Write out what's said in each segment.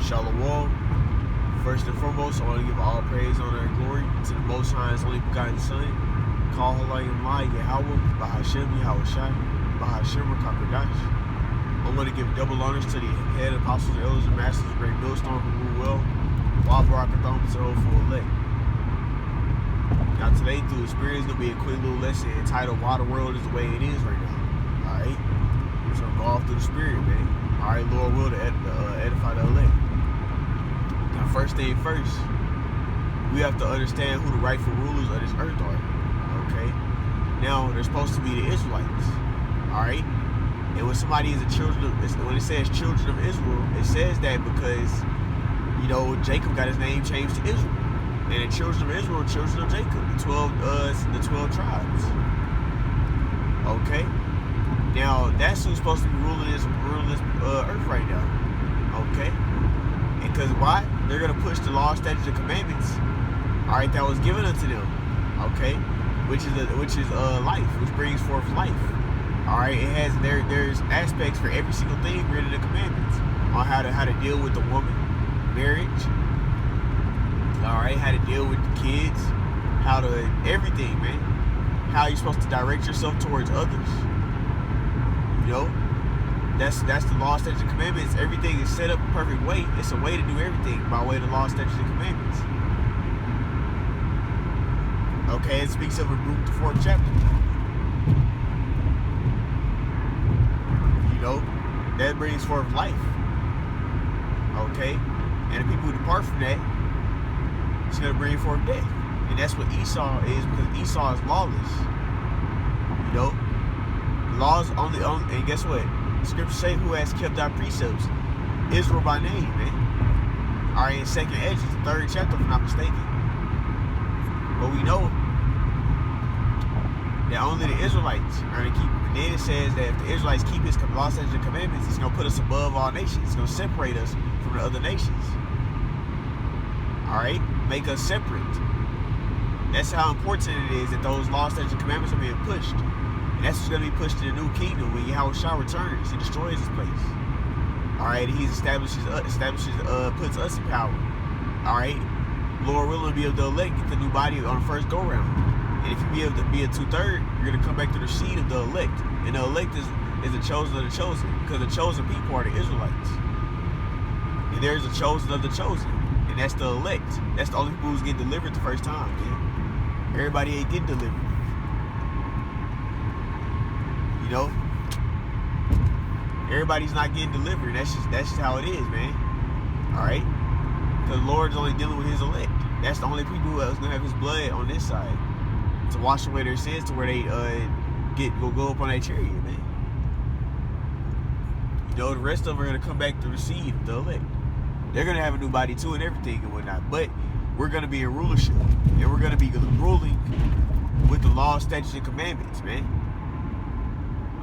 Shalom. First and foremost, I want to give all praise, honor, and glory to the Most High's only begotten Son, call Halayim Lai Yahweh, Bahashem Yahushai, Bahashem Rakakodash. I want to give double honors to the head apostles, elders, and masters of Great Millstone who rule well, while Barakathon to hold for elect. Now today, through the Spirit, is going to be a quick little lesson entitled Why the World is the Way It Is right now. Alright? We're going to go off through the Spirit, man. Alright, Lord will to edify the elect. Now, first thing first, we have to understand who the rightful rulers of this earth are. Okay? Now, they're supposed to be the Israelites. Alright? And when somebody is when it says children of Israel, it says that because, you know, Jacob got his name changed to Israel. And the children of Israel, children of Jacob, the 12 tribes. Okay? Now, that's who's supposed to be ruling this earth right now. Okay? And because why? They're going to push the law, statutes, and commandments, alright, that was given unto them. Okay? Which is life, which brings forth life. Alright? It has there's aspects for every single thing written in the commandments on how to deal with the woman, marriage, alright, how to deal with the kids, how to everything, man. How you're supposed to direct yourself towards others. You know? That's the law, statutes, and commandments. Everything is set up a perfect way. It's a way to do everything by way of the law, statutes, and commandments. Okay, it speaks of Baruch, the 4th chapter. You know, that brings forth life. Okay? And the people who depart from that, it's going to bring forth death. And that's what Esau is, because Esau is lawless. You know? Laws only, and guess what? The scriptures say who has kept our precepts. Israel by name, man. Alright, in 2nd Esdras, the 3rd chapter, if I'm not mistaken. But we know that only the Israelites are going to keep it. And then it says that if the Israelites keep his law, statutes, and commandments, it's going to put us above all nations. It's going to separate us from the other nations. Alright? Make us separate. That's how important it is that those law, statutes, and commandments are being pushed. And that's what's going to be pushed in the new kingdom when Yahushua returns. He destroys this place. Alright, he puts us in power. Alright, Lord willing, be able to elect, get the new body on the first go round. And if you be able to be a 2/3, you're going to come back to the seed of the elect. And the elect is the chosen of the chosen. Because the chosen people are the Israelites. And there's a chosen of the chosen. And that's the elect. That's the only people who's getting delivered the first time, man. Everybody ain't getting delivered. You know, everybody's not getting delivered. That's just how it is, man. All right, because the Lord's only dealing with His elect. That's the only people who is gonna have His blood on this side to wash away their sins, to where they go up on that chariot, man. You know, the rest of them are gonna come back through the seed, the elect. They're gonna have a new body too and everything and whatnot. But we're gonna be in rulership, and we're gonna be ruling with the law, statutes, and commandments, man.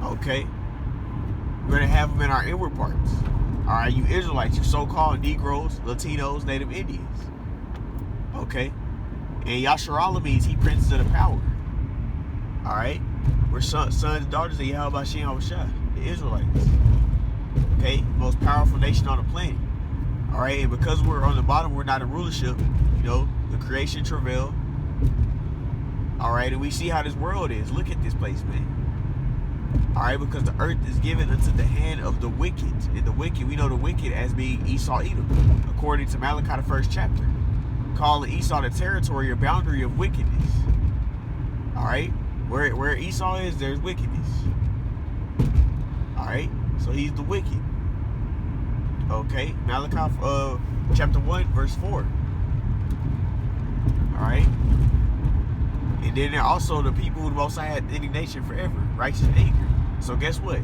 Okay, we're gonna have them in our inward parts. All right, you Israelites, you so-called Negroes, Latinos, Native Indians. Okay, and Yasharallah means He princes of the power. All right, we're sons and daughters of Yahweh Shem Yahushua, the Israelites. Okay, most powerful nation on the planet. All right, and because we're on the bottom, we're not in rulership. You know, the creation travail. All right, and we see how this world is. Look at this place, man. Alright, because the earth is given unto the hand of the wicked. And the wicked, we know the wicked as being Esau Edom, according to Malachi, the 1st chapter. Calling Esau the territory or boundary of wickedness. Alright, where Esau is, there's wickedness. Alright, so he's the wicked. Okay, Malachi chapter 1, verse 4. Alright. And then there are also the people who the Most High had indignation forever, righteous anger. So guess what?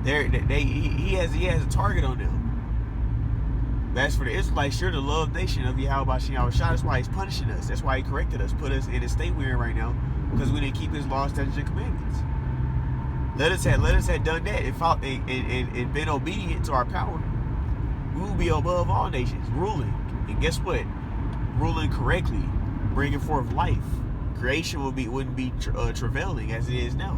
He has a target on them. That's for the Israelites. You're the loved nation of Yahweh Shem Yahushua. That's why He's punishing us. That's why He corrected us, put us in the state we're in right now, because we didn't keep His laws, statutes, and commandments. Let us have done that and been obedient to our power. We will be above all nations, ruling. And guess what? Ruling correctly, bringing forth life. Creation wouldn't be travailing as it is now.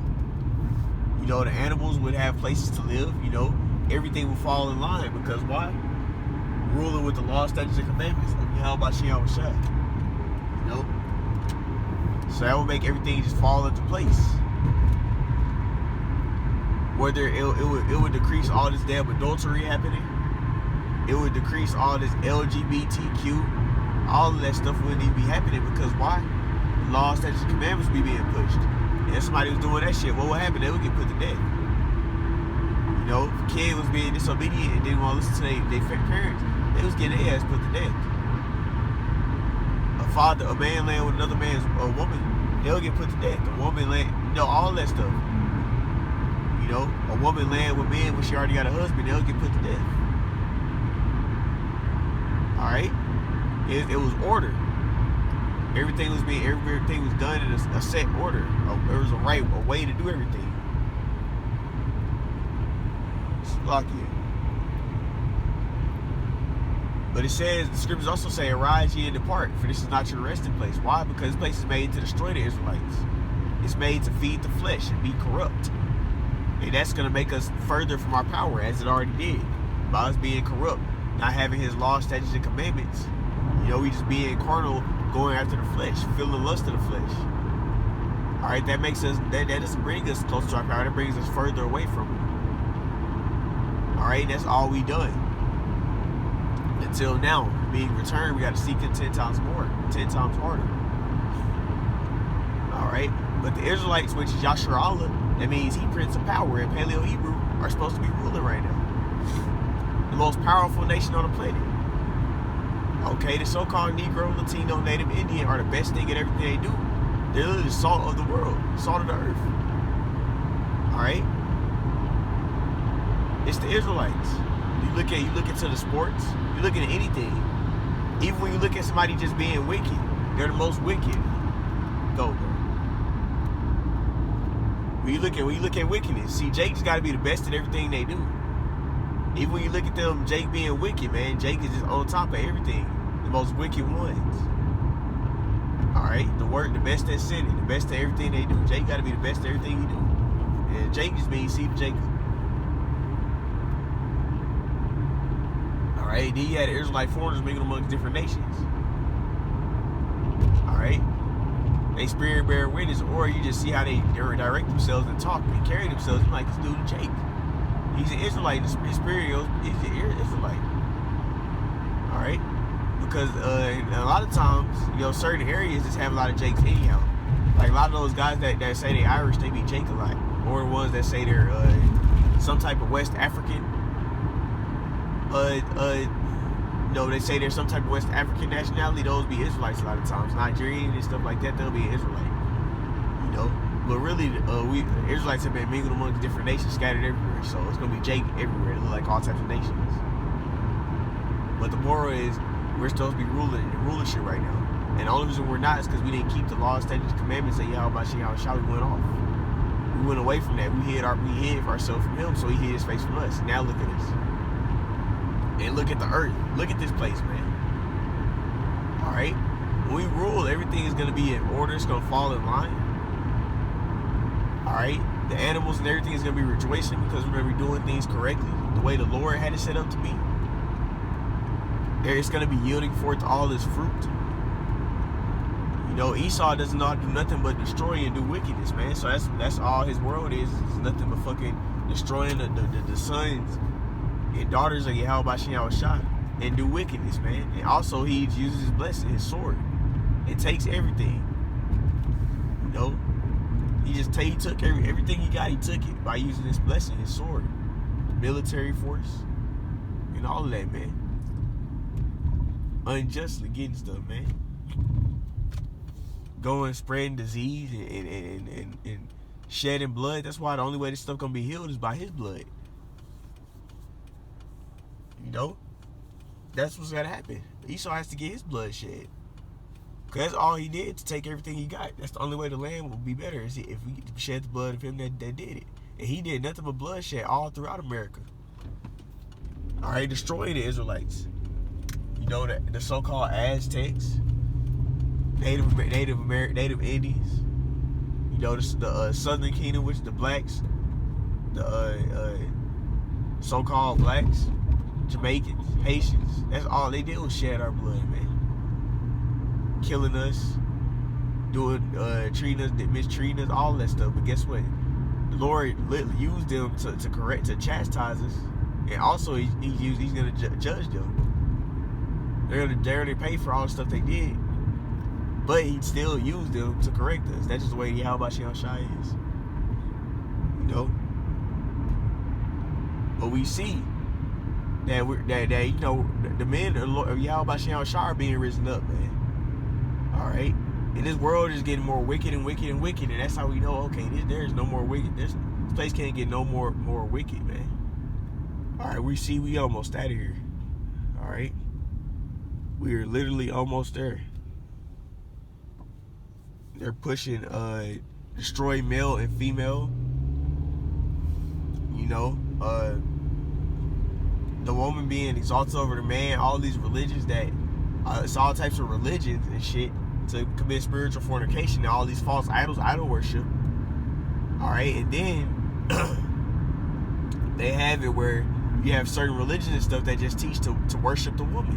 You know, the animals would have places to live. You know, everything would fall in line, because why? ruling with the law, statutes, and commandments of Yahweh Shai. You know? So that would make everything just fall into place. Whether it would decrease all this damn adultery happening. It would decrease all this LGBTQ. All of that stuff wouldn't even be happening, because why? The law, statutes, and commandments be being pushed. And if somebody was doing that shit, what would happen? They would get put to death. You know, if a kid was being disobedient and didn't want to listen to their parents, they was getting their ass put to death. A man laying with another man's woman, they'll get put to death. A woman laying, you know, all that stuff. You know, a woman laying with men when she already got a husband, they'll get put to death. Alright? It was order. Everything was done in a set order. There was a way to do everything. Slock it. But it says, the scriptures also say, arise ye and depart, for this is not your resting place. Why? Because this place is made to destroy the Israelites. It's made to feed the flesh and be corrupt. And that's going to make us further from our power, as it already did, by us being corrupt, not having his law, statutes, and commandments. You know, we just being carnal, going after the flesh, feeling the lust of the flesh. Alright, that makes us, that doesn't bring us close to our power, that brings us further away from it. Alright, that's all we done. Until now, being returned, we got to seek it 10 times more, 10 times harder. Alright, but the Israelites, which is Yasharallah, that means he, Prince of Power in Paleo Hebrew, are supposed to be ruling right now. The most powerful nation on the planet. Okay, the so-called Negro, Latino, Native Indian are the best thing at everything they do. They're literally the salt of the world, salt of the earth. Alright? It's the Israelites. You look into the sports, you look at anything. Even when you look at somebody just being wicked, they're the most wicked. Go, bro. When you look at wickedness, see, Jake's got to be the best at everything they do. Even when you look at them, Jake being wicked, man, Jake is just on top of everything. The most wicked ones. Alright, the best at sinning, the best at everything they do. Jake got to be the best at everything he do. And Jake just means seed of Jacob. Alright, then you had the Israelite foreigners mingling amongst different nations. Alright? They spirit bear witness, or you just see how they direct themselves and talk and carry themselves. Like this dude Jake. He's an Israelite. His spirit, he's an Israelite. Alright? Because a lot of times, you know, certain areas just have a lot of Jakes anyhow. Like a lot of those guys that say they're Irish, they be Jake a lot. Or the ones that say they're some type of West African. You know, they say they're some type of West African nationality. Those be Israelites a lot of times. Nigerian and stuff like that, they'll be an Israelite. You know? But really, we Israelites have been mingled amongst different nations, scattered everywhere. So it's going to be Jake everywhere. They look like all types of nations. But the moral is, we're supposed to be ruling in rulership right now. And the only reason we're not is because we didn't keep the laws, statutes, and commandments that Yahweh Shai, we went off. We went away from that. We hid ourselves from him, so he hid his face from us. Now look at us. And look at the earth. Look at this place, man. Alright? When we rule, everything is going to be in order. It's going to fall in line. Alright? The animals and everything is going to be rejoicing because we're going to be doing things correctly, the way the Lord had it set up to be. It's going to be yielding forth all this fruit. You know, Esau does not do nothing but destroy and do wickedness, man. So that's all his world is. It's nothing but fucking destroying the sons and daughters of Yahweh Shai and do wickedness, man. And also he uses his blessing, his sword. It takes everything. You know? He took everything he got, he took it by using his blessing, his sword. Military force. And all of that, man. Unjustly getting stuff, man. Going spreading disease and shedding blood. That's why the only way this stuff gonna be healed is by his blood. You know? That's what's gotta happen. Esau has to get his blood shed. Because that's all he did to take everything he got. That's the only way the land will be better, is if we shed the blood of him that did it. And he did nothing but bloodshed all throughout America. Alright, destroying the Israelites. You know, the so-called Aztecs, Native Indians. You know, the Southern Kingdom, which is the blacks, the so-called blacks, Jamaicans, Haitians. That's all they did was shed our blood, man. Killing us, treating us, mistreating us, all that stuff. But guess what? The Lord used them to chastise us, and also he's gonna judge them. They're gonna pay for all the stuff they did, but he still used them to correct us. That's just the way Yahweh Shem Shai is, you know. But we see that you know, the men of Yahweh Shem Shai are being risen up, man. All right. And this world is getting more wicked and wicked and wicked, and that's how we know, okay, there's no more wicked. This place can't get no more wicked, man. All right, we almost out of here. All right, we are literally almost there. They're pushing destroy male and female. You know, the woman being exalted over the man. All these religions that it's all types of religions and shit, to commit spiritual fornication and all these false idols, idol worship. All right, and then they have it where you have certain religions and stuff that just teach to worship the woman,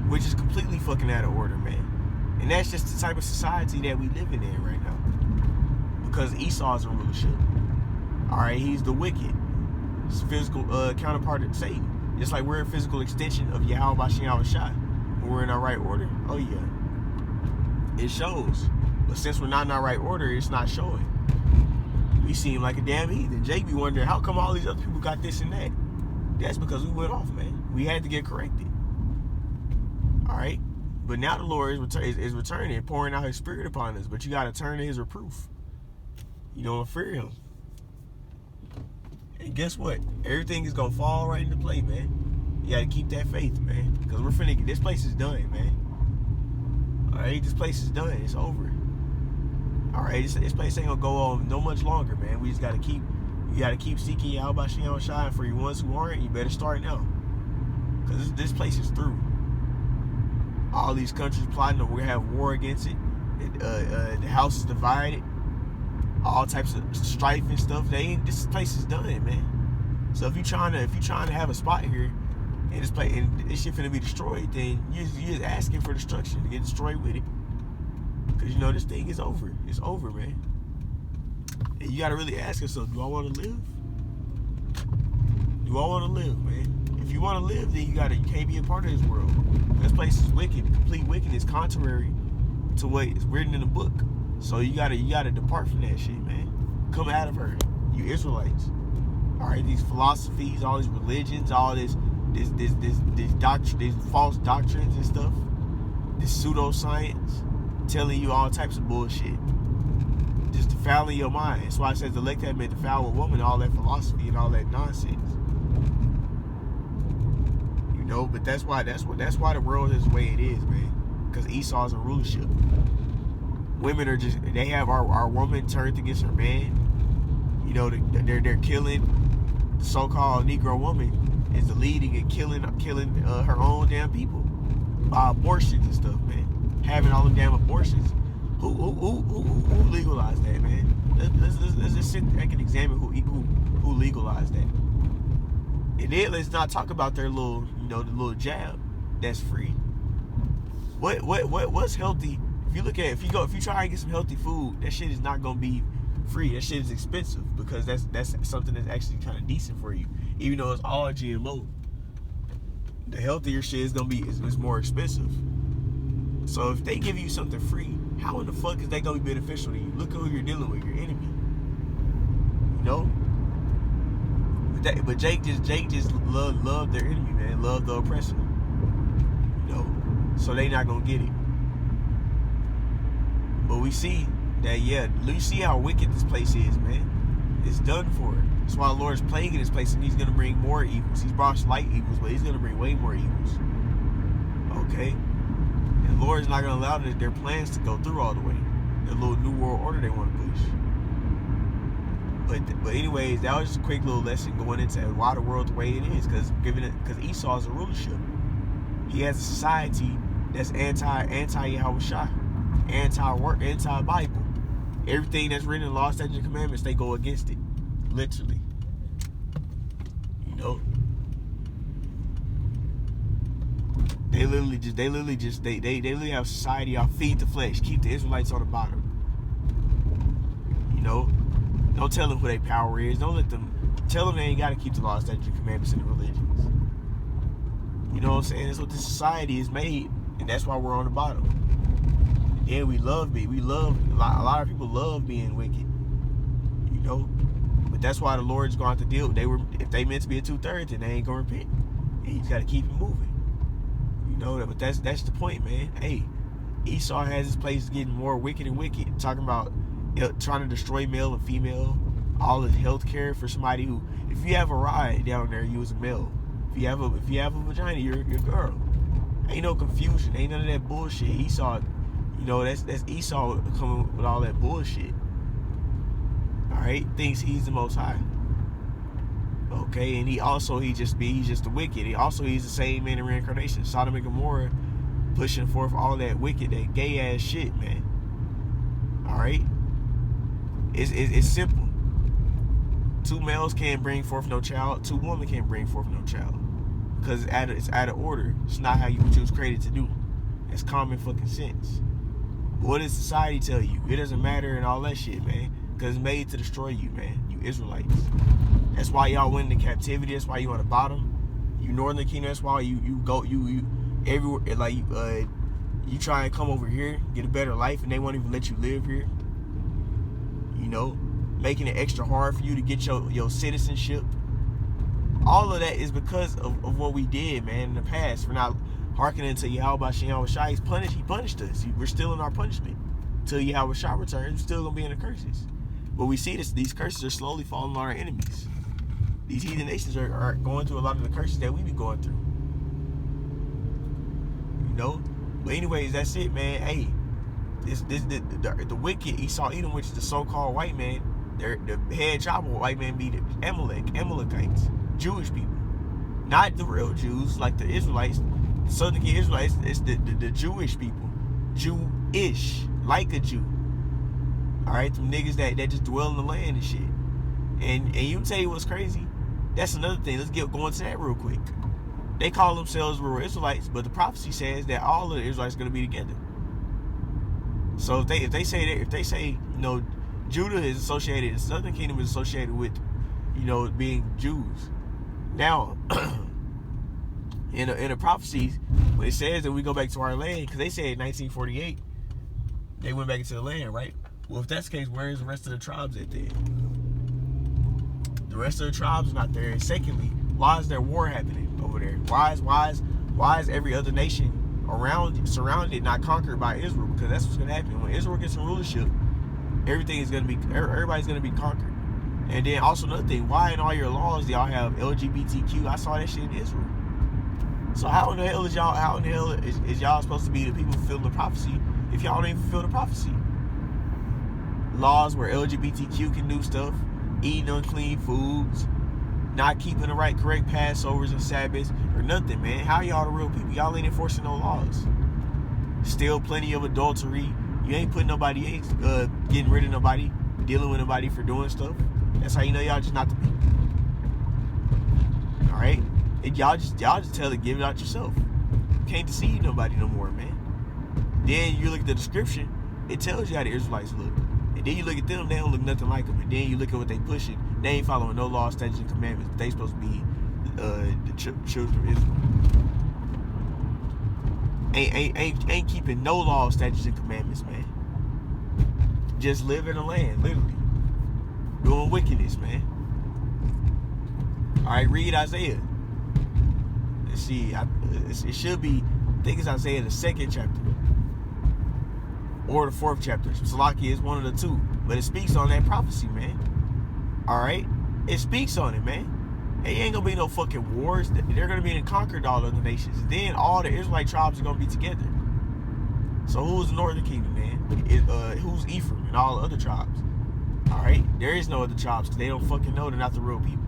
which is completely fucking out of order, man. And that's just the type of society that we living in right now, because Esau is a rulership. All right, he's the wicked, it's physical counterpart of Satan. Just like we're a physical extension of Yahweh Shem Shai. When we're in our right order, oh yeah, it shows. But since we're not in our right order, it's not showing. We seem like a damn heathen. Jake be wondering, how come all these other people got this and that? That's because we went off, man. We had to get corrected. All right? But now the Lord is returning, pouring out his spirit upon us. But you got to turn to his reproof. You don't fear him. And guess what? Everything is going to fall right into play, man. You got to keep that faith, man. Because we're finna get, this place is done, man. All right, this place is done. It's over. All right, this place ain't gonna go on no much longer, man. We just gotta keep seeking Yahweh Shem Shai. For you ones who aren't, you better start now, cause this place is through. All these countries plotting, we're gonna have war against it. The house is divided. All types of strife and stuff. This place is done, man. So if you're trying to have a spot here, and this place and this shit finna be destroyed, then you're just asking for destruction to get destroyed with it. Cause you know this thing is over. It's over, man. And you gotta really ask yourself, do I want to live? Do I want to live, man? If you want to live, then you can't be a part of this world. This place is wicked. Complete wickedness, contrary to what is written in the book. So you gotta depart from that shit, man. Come out of her, you Israelites. All right, these philosophies, all these religions, all this doctrine, these false doctrines and stuff, this pseudoscience, telling you all types of bullshit, just defiling your mind. That's why it says the elect have been defiled with woman, all that philosophy and all that nonsense. You know, but that's why the world is the way it is, man. Because Esau's a rulership. Women are just, they have our woman turned against her man. You know, they're killing the so-called Negro woman is the leading and killing her own damn people by abortions and stuff, man. Having all them damn abortions. Who legalized that, man? Let's just sit back and examine who legalized that. And then let's not talk about their little, you know, the little jab that's free. What's healthy? If you try and get some healthy food, that shit is not gonna be free. That shit is expensive, because that's something that's actually kind of decent for you, even though it's all GMO. The healthier shit is gonna be is more expensive. So if they give you something free, how in the fuck is that gonna be beneficial to you? Look at who you're dealing with, your enemy. You know. But Jake just loved their enemy, man. Loved the oppressor. You know. So they not gonna get it. But we see that, yeah, you see how wicked this place is, man. It's done for. That's why the Lord is plaguing this place, and he's going to bring more evils. He's brought slight evils, but he's going to bring way more evils. Okay? And the Lord is not going to allow their plans to go through all the way. The little new world order they want to push. But anyways, that was just a quick little lesson going into why the world the way it is. Because Esau is a rulership. He has a society that's anti-Yahweh Shai. Anti-work, anti-Bible. Everything that's written in law, statutes, and commandments, they go against it. Literally. You know? They literally have society. Y'all feed the flesh, keep the Israelites on the bottom. You know, don't tell them who their power is. Don't let them tell them they ain't got to keep the laws, statutes, and commandments in the religions. You know what I'm saying? That's what this society is made, and that's why we're on the bottom. Yeah, we love a lot of people love being wicked. You know, but that's why the Lord's going to have to deal. If they meant to be a 2/3, then they ain't gonna repent. And He's got to keep it moving. You know that, but that's the point, man. Hey, Esau has his place getting more wicked and wicked. Talking about trying to destroy male and female, all the health care for somebody who, if you have a ride down there, you was a male. If you have a vagina, you're a girl. Ain't no confusion. Ain't none of that bullshit. Esau, you know, that's Esau coming with all that bullshit. All right, thinks he's the Most High. Okay, and he's just the wicked. He's the same man in reincarnation. Sodom and Gomorrah, pushing forth all that wicked, that gay ass shit, man. All right, it's simple. 2 males can't bring forth no child. 2 women can't bring forth no child, because it's out of order. It's not how you was created to do. It's common fucking sense. What does society tell you? It doesn't matter and all that shit, man. Because it's made to destroy you, man. You Israelites. That's why y'all went into captivity. That's why you on the bottom. You Northern Kingdom. That's why you everywhere. Like you try and come over here, get a better life, and they won't even let you live here. You know, making it extra hard for you to get your citizenship. All of that is because of what we did, man, in the past. For not hearkening to Yahweh Shai. He punished us. We're still in our punishment. Till Yahweh Shai returns, we're still gonna be in the curses. But we see these curses are slowly falling on our enemies. These heathen nations are going through a lot of the curses that we be going through. You know? But anyways, that's it, man. Hey, the wicked Esau Edom, which is the so-called white man, the head tribe of white man be the Amalekites, Jewish people. Not the real Jews, like the Israelites. The Southern Kingdom Israelites, it's the Jewish people. Jewish, like a Jew. Alright, them niggas that just dwell in the land and shit. And you tell you what's crazy? That's another thing. Let's get going to that real quick. They call themselves rural Israelites, but the prophecy says that all of the Israelites are going to be together. So if they say you know, Judah is associated, the Southern Kingdom is associated with, you know, being Jews. Now, in the prophecies, when it says that we go back to our land, because they said in 1948 they went back into the land, right? Well, if that's the case, where is the rest of the tribes at then? The rest of the tribes are not there. And secondly, why is there war happening over there? Why is every other nation surrounded, not conquered by Israel? Because that's what's going to happen. When Israel gets some rulership, everybody's going to be conquered. And then also another thing, why in all your laws do y'all have LGBTQ? I saw that shit in Israel. So how in the hell is y'all supposed to be the people fulfilling the prophecy if y'all don't even fulfill the prophecy? Laws where LGBTQ can do stuff, eating unclean foods, not keeping the correct Passovers and Sabbaths, or nothing, man. How y'all the real people? Y'all ain't enforcing no laws. Still plenty of adultery. You ain't putting nobody, getting rid of nobody, dealing with nobody for doing stuff. That's how you know y'all just not the people. All right, and y'all just tell it, give it out yourself. Can't deceive nobody no more, man. Then you look at the description, it tells you how the Israelites look. And then you look at them, they don't look nothing like them. And then you look at what they pushing, they ain't following no laws, statutes, and commandments. But they supposed to be the children of Israel. Ain't keeping no laws, statutes, and commandments, man. Just live in the land, literally. Doing wickedness, man. Alright, read Isaiah. Let's see. It should be, I think it's Isaiah the 2nd chapter. Or the 4th chapter. Salakia is one of the two. But it speaks on that prophecy, man. Alright? It speaks on it, man. It ain't gonna be no fucking wars. They're gonna be conquered all other nations. Then all the Israelite tribes are gonna be together. So who's the Northern Kingdom, man? Who's Ephraim and all the other tribes? Alright? There is no other tribes because they don't fucking know they're not the real people.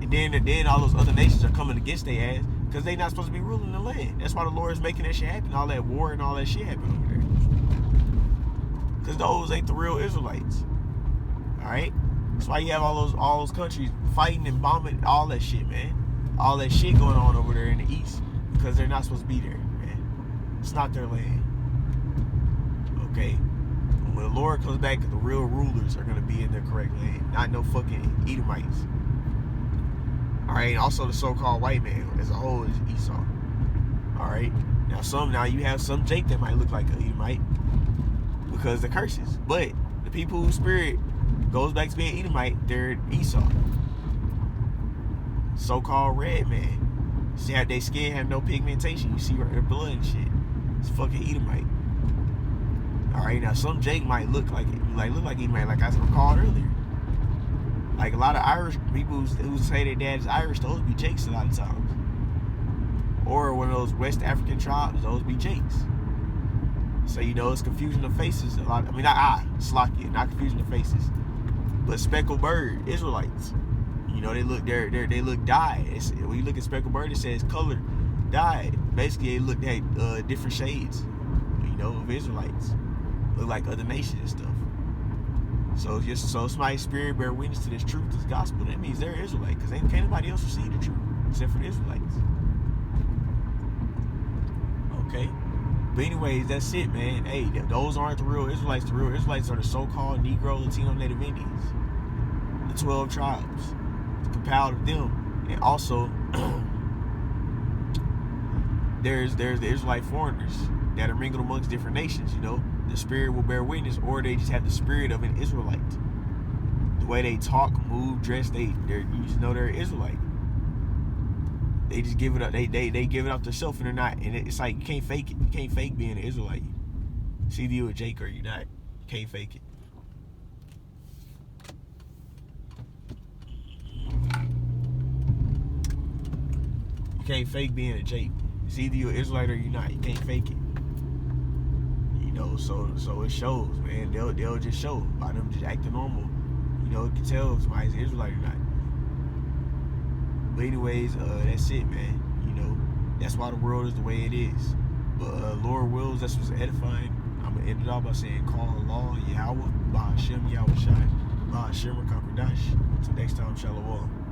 And then all those other nations are coming against their ass because they not supposed to be ruling the land. That's why the Lord is making that shit happen. All that war and all that shit happen over there. Because those ain't the real Israelites. Alright? That's why you have all those countries fighting and bombing, all that shit, man. all that shit going on over there in the east because they're not supposed to be there, man. It's not their land. Okay? When the Lord comes back, the real rulers are going to be in their correct land, not no fucking Edomites. Alright? Also, the so-called white man as a whole is Esau. Alright? Now you have some Jake that might look like an Edomite because the curses. But the people whose spirit goes back to being Edomite, they're Esau. So-called red man. See how their skin have no pigmentation. You see their blood and shit. It's fucking Edomite. Alright, now some Jake might look like Edomite, like I recalled earlier. Like a lot of Irish people who say their dad is Irish, those be Jakes a lot of times. Or one of those West African tribes, those be Jakes. So it's confusion of faces a lot. Slocky, not confusion of faces. But speckled bird, Israelites. They look dyed. When you look at speckled bird, it says color dyed. Basically, they look at different shades, of Israelites. Look like other nations and stuff. So somebody's spirit bear witness to this truth, this gospel. That means they're Israelite, because can't nobody else receive the truth except for the Israelites. Okay. But anyways, that's it, man. Hey, those aren't the real Israelites. The real Israelites are the so-called Negro, Latino, Native Indians. The 12 tribes. It's compiled of them. And also, there's the Israelite foreigners that are mingled amongst different nations, The spirit will bear witness, or they just have the spirit of an Israelite. The way they talk, move, dress, you just know they're Israelite. They just give it up. They give it up themselves, and they're not. And it's like you can't fake it. You can't fake being an Israelite. It's either you a Jake or you're not. You can't fake it. You can't fake being a Jake. It's either you're an Israelite or you're not. You can't fake it. So it shows, man. They'll just show by them just acting normal. You can tell if somebody's an Israelite or not. But anyways, that's it, man. That's why the world is the way it is. But Lord wills, that's what's edifying. I'm gonna end it off by saying, call Allah, Yahweh, Bahashem, Yahweh Shai, Bahashem, Kakradash. Until next time, Shalom.